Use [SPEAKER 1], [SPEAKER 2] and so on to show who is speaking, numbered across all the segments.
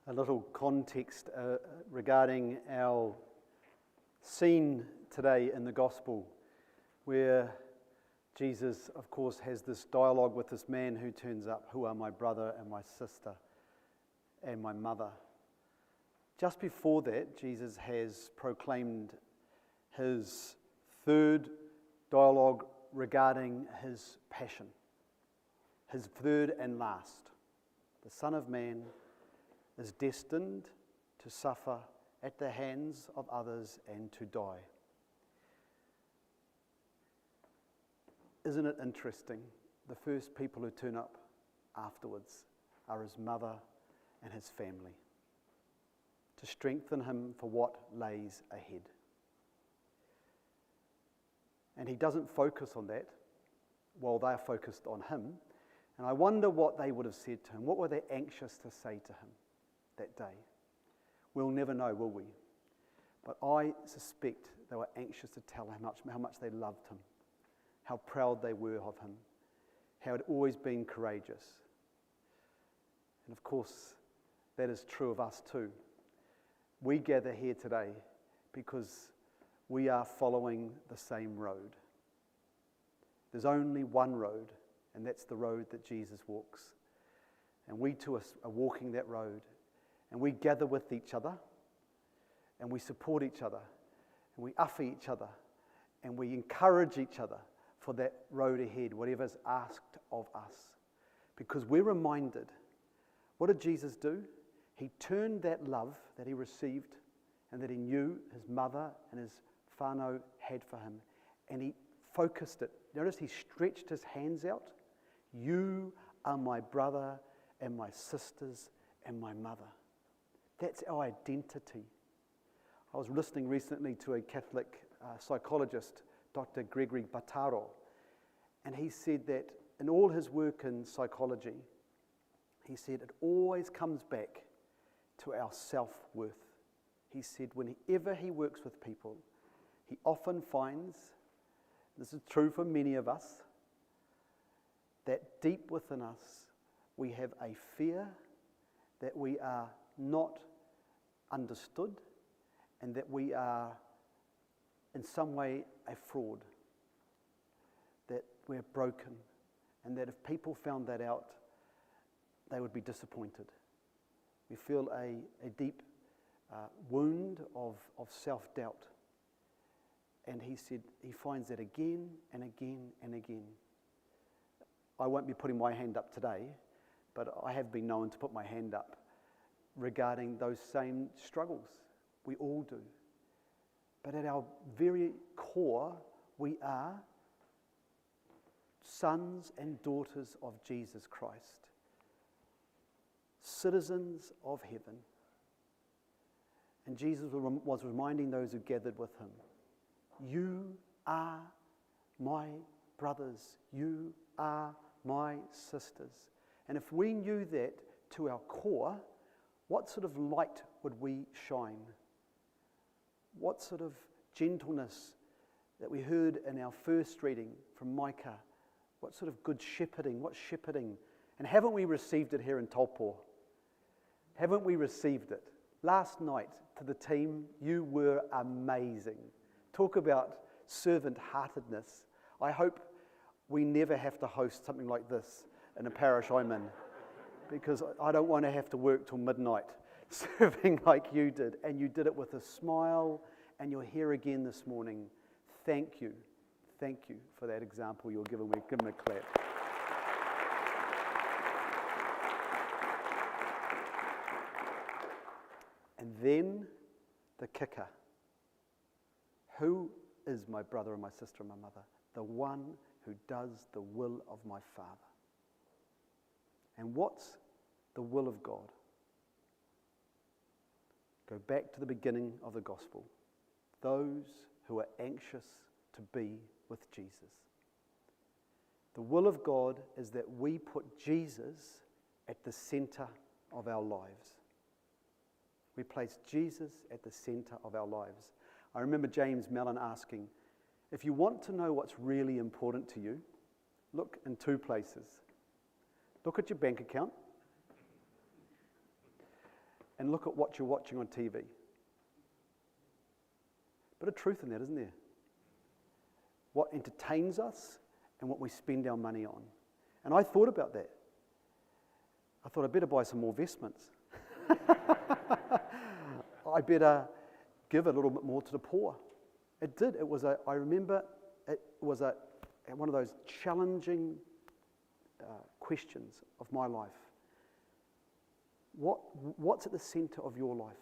[SPEAKER 1] A little context regarding our scene today in the Gospel, where Jesus, of course, has this dialogue with this man who turns up, who are my brother and my sister and my mother. Just before that, Jesus has proclaimed his third dialogue regarding his passion, his third and last. The Son of Man is destined to suffer at the hands of others and to die. Isn't it interesting? The first people who turn up afterwards are his mother and his family, to strengthen him for what lays ahead. And he doesn't focus on that while they're focused on him. And I wonder what they would have said to him. What were they anxious to say to him that day? We'll never know, will we? But I suspect they were anxious to tell him how much they loved him, how proud they were of him, how he'd always been courageous. And of course, that is true of us too. We gather here today because we are following the same road. There's only one road, and that's the road that Jesus walks. And we too are walking that road. And we gather with each other, and we support each other, and we offer each other, and we encourage each other for that road ahead, whatever's asked of us. Because we're reminded, what did Jesus do? He turned that love that he received and that he knew his mother and his whānau had for him, and he focused it. Notice he stretched his hands out. You are my brother and my sisters and my mother. That's our identity. I was listening recently to a Catholic psychologist, Dr. Gregory Bataro, and he said that in all his work in psychology, he said it always comes back to our self-worth. He said whenever he works with people, he often finds, this is true for many of us, that deep within us we have a fear that we are not understood and that we are in some way a fraud, that we're broken, and that if people found that out, they would be disappointed. We feel a deep wound of self-doubt. And he said he finds that again and again and again. I won't be putting my hand up today, but I have been known to put my hand up regarding those same struggles. We all do. But at our very core, we are sons and daughters of Jesus Christ, citizens of heaven. And Jesus was reminding those who gathered with him, you are my brothers, you are my sisters. And if we knew that to our core, what sort of light would we shine? What sort of gentleness that we heard in our first reading from Micah? What sort of good shepherding? What shepherding? And haven't we received it here in Taupō? Haven't we received it? Last night to the team, you were amazing. Talk about servant-heartedness. I hope we never have to host something like this in a parish I'm in, because I don't want to have to work till midnight serving like you did. And you did it with a smile, and you're here again this morning. Thank you. Thank you for that example you're giving me. Give them a clap. And then the kicker. Who is my brother and my sister and my mother? The one who does the will of my Father. And what's the will of God? Go back to the beginning of the gospel. Those who are anxious to be with Jesus. The will of God is that we put Jesus at the center of our lives. We place Jesus at the center of our lives. I remember James Mellon asking, if you want to know what's really important to you, look in two places. Look at your bank account and look at what you're watching on TV. Bit of truth in that, isn't there? What entertains us and what we spend our money on. And I thought about that. I thought I better buy some more vestments. I better give a little bit more to the poor. It did. I remember it was one of those challenging questions of my life. What's at the center of your life?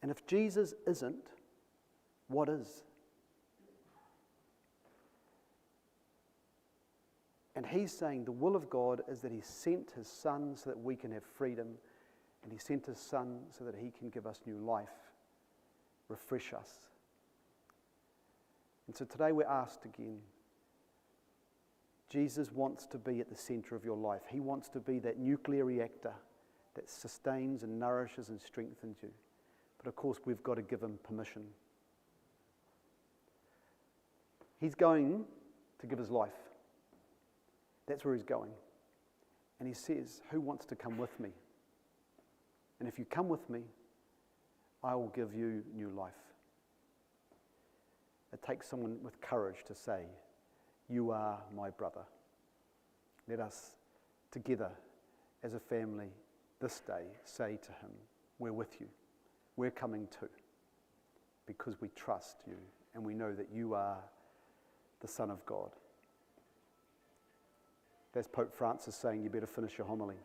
[SPEAKER 1] And if Jesus isn't, what is? And he's saying the will of God is that he sent his Son so that we can have freedom, and he sent his Son so that he can give us new life, refresh us. And so today we're asked again, Jesus wants to be at the center of your life. He wants to be that nuclear reactor that sustains and nourishes and strengthens you. But of course, we've got to give him permission. He's going to give his life. That's where he's going. And he says, who wants to come with me? And if you come with me, I will give you new life. It takes someone with courage to say, you are my brother. Let us together as a family this day say to him, we're with you. We're coming too, because we trust you and we know that you are the Son of God. That's Pope Francis saying you better finish your homily.